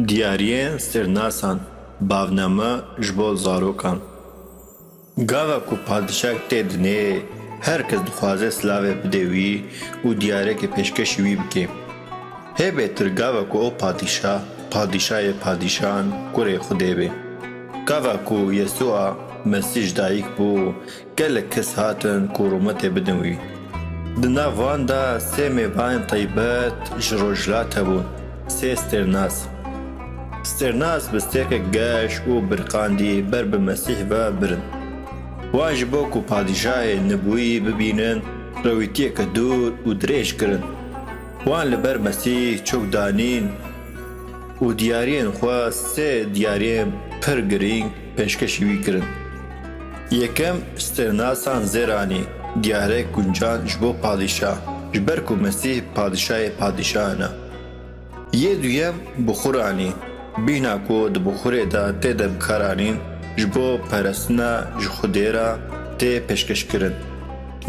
دیاریین سرناسان باونامه جبو زاروکان گاوا کو پادشاه تدنه هر کس دخوازه سلاوه بدوی و دیاره که پیشکشی وی بکه هبه تر گاوا کو او پادشاهان کوره خوده بی گاوا کو یسوع مسیح دایک بو گلک کس هاتن کورومت بدنوی دنا وان دا سه میوان طیبت جروجلات بون سه سترناس بستيك قاش و برقاندي برب مسيح و برن واجبوك و پادشاه نبوي ببينن رويتيك دور و دريش کرن وان لبر مسيح چوك دانين و ديارين خوا سه ديارين پر گرين پشکشوي کرن يكم سترناسان زيراني دياره گنجان جبو پادشاه جبركو مسيح پادشاهنا يه دویم بخوراني بینا کو د بخوره دا ته د بکارانین جبو پرستنا جخودیرا ته پیشکش کرن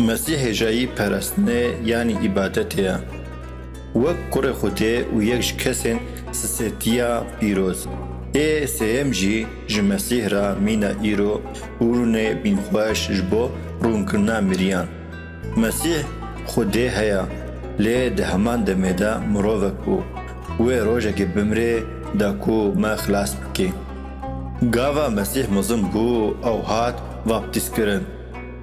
مسیح جایی پرستنه یعنی عبادتیا وک کره خوده و یک کسین سسیتیا پیروز سیم جی مسیح را مینا ایرو ورونه بین خوش جبو رون کرنا مریان مسیح خوده هیا لی ده همان دمیده مروفک بو و روژه که بمره دا کو ما خلاص بکی گاوا مسیح مزم بو او هات واپتیس کرن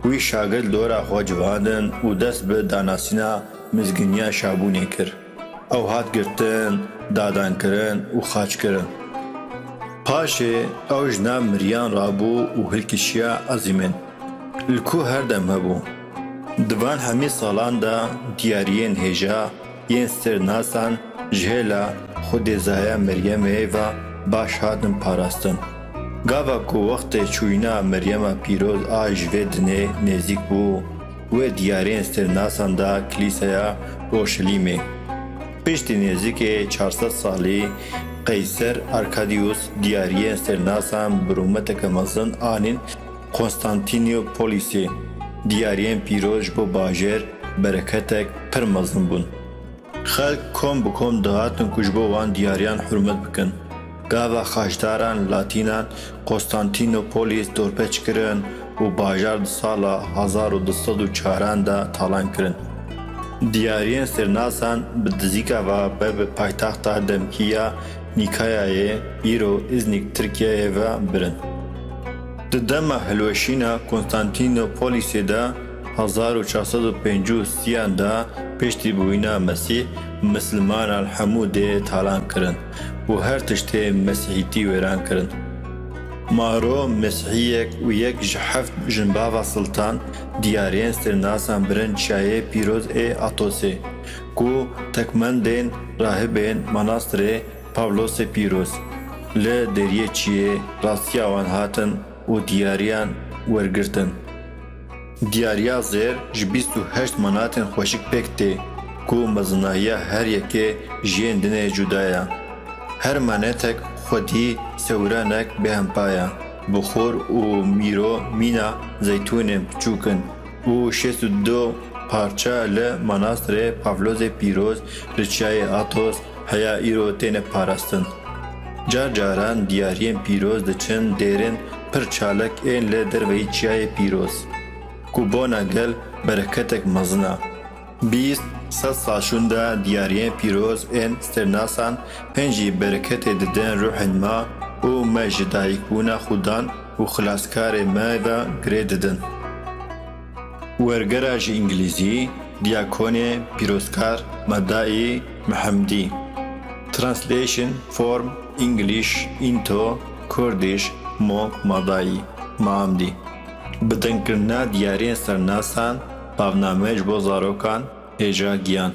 وی شاگرد لورا خو جواندن و دست به داناسینا مزگنیا شابونی کر او هات گرتن دادان کرن و خاچ کرن پاشه او جنا مریان رابو و هلکشیا عظیمن لکو هر دم هبو دوان همی سالان دا دیارین هجا ین سرناسان جهلا خود زایا مریم ایوا باش هاتن پاراستن گاوا کو وقت چوینا مریم پیروز آج ودنه نزیک بو و دیارین سرناسان دا کلیسایا اورشلیمه پشت نزیک 400 سالی قیصر ارکادیوس دیارین سرناسان برومتک مزن آنین کنستانتینیوپولیسی دیارین پیروز بو باجر برکتک پر مزن بون خلق کم بکم دهاتن کجبو وان دیاریان حرمت بکن گاوا خاشداران لاتینان قسطنطینوپولیس دورپچ کرن و باجار سالا 1204 دا تالان کرن دیارین سرناسان بدزیکا و به پایتخت دمکیا نیکایای ایرو ازنیک ترکیه و برن ددم هلوشینا قسطنطینوپولیس دا 1453 دا پشتی بوینا مسیح مسلمان الحمود تالان کرن و هر تشتی مسیحیتی ویران کرن مارو مسیحیک و یک جحفت جنباوا سلطان دیارین سرناسان برن چایه پیروز آتوسه کو تکمندین راهبین مناستر پاولوس پیروز ل دریه چیه راستیاوان هاتن و دیاریان ورگرتن دیاریا زیر جبیست و هشت مناطن خوشک پکتی کو مزنایه هر یکی جین دنه جدایا هر مناطق خودی سورانک به هم پایا بخور و میرو مینا زیتون چوکن و 62 پارچه ل مناستر پاولوس پیروز رچای آتوس هیا ایرو تین پارستن جار جاران دیارین پیروز دچن دیرن پر چالک این ل دروی چای پیروز کوبونا گل برکتک مزنا 20 ساشوندا دیارین پیروز این سترناسان پنجی برکت ددن روح ما و مجدایک بونا خودان و خلاصکار ما و گریددن ورگراج انگلیزی دیاکون پیروزکار مدائی محمدی Translation from English into Kurdish Monk Madai Mahamdi بدن کرنا دیارین سرناسان پاونامه جبو زاروکان هجا گیان